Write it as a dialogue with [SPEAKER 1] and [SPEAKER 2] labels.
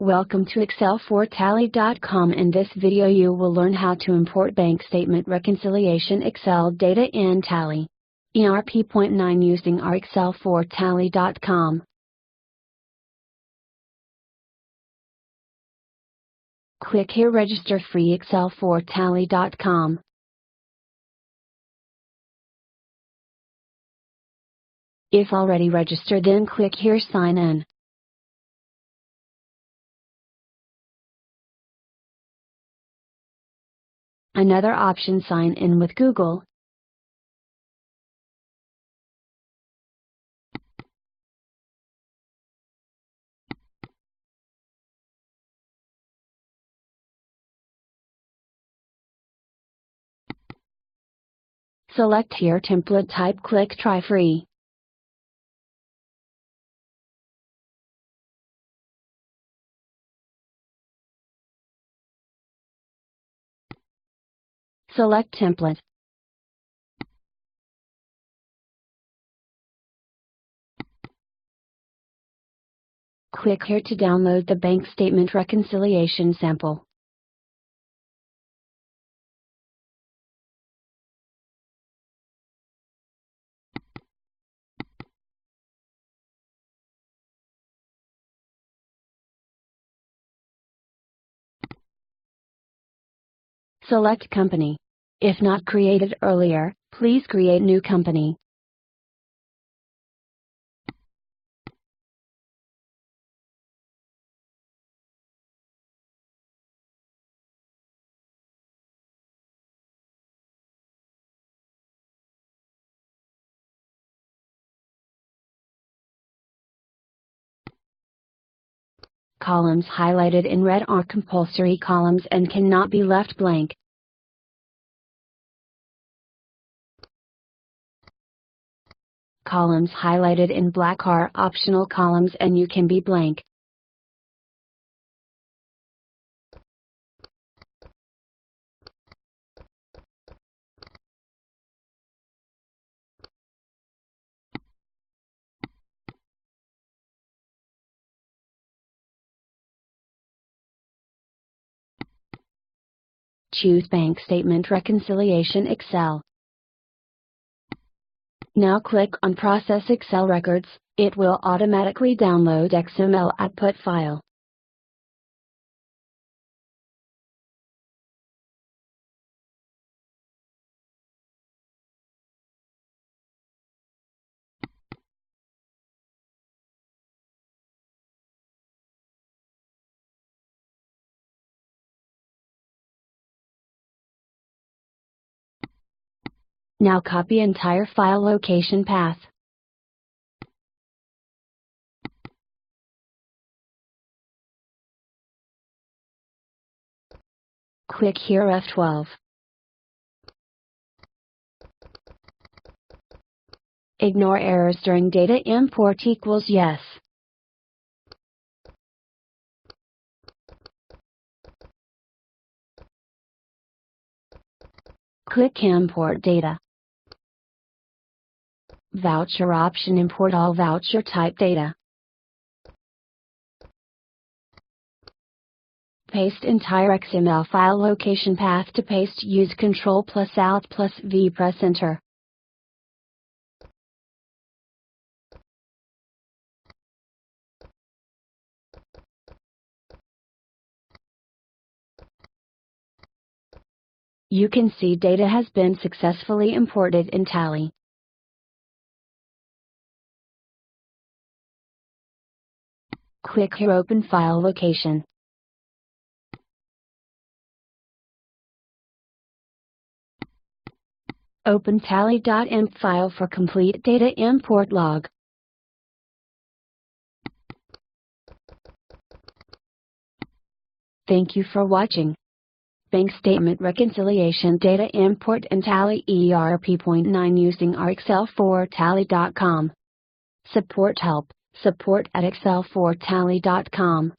[SPEAKER 1] Welcome to Excel4Tally.com. In this video you will learn how to import bank statement reconciliation Excel data in Tally ERP.9 using our Excel4Tally.com. Click here register free Excel4Tally.com. If already registered, then click here sign in. Another option, sign in with Google. Select here template type, click try free. Select template. Click here to download the bank statement reconciliation sample. Select company. If not created earlier, please create new company. Columns highlighted in red are compulsory columns and cannot be left blank. Columns highlighted in black are optional columns and you can be blank. Choose Bank Statement Reconciliation Excel. Now click on Process Excel Records. It will automatically download XML output file. Now copy entire file location path. Click here F12. Ignore errors during data import equals yes. Click Import Data. Voucher option, import all voucher type data. Paste entire XML file location path. To paste, use Ctrl+Alt+V, press Enter. You can see data has been successfully imported in Tally. Click here Open File Location. Open tally.imp file for complete data import log. Thank you for watching. Bank Statement Reconciliation Data Import in Tally ERP.9 using our Excel4Tally.com. Support help, support@Excel4Tally.com.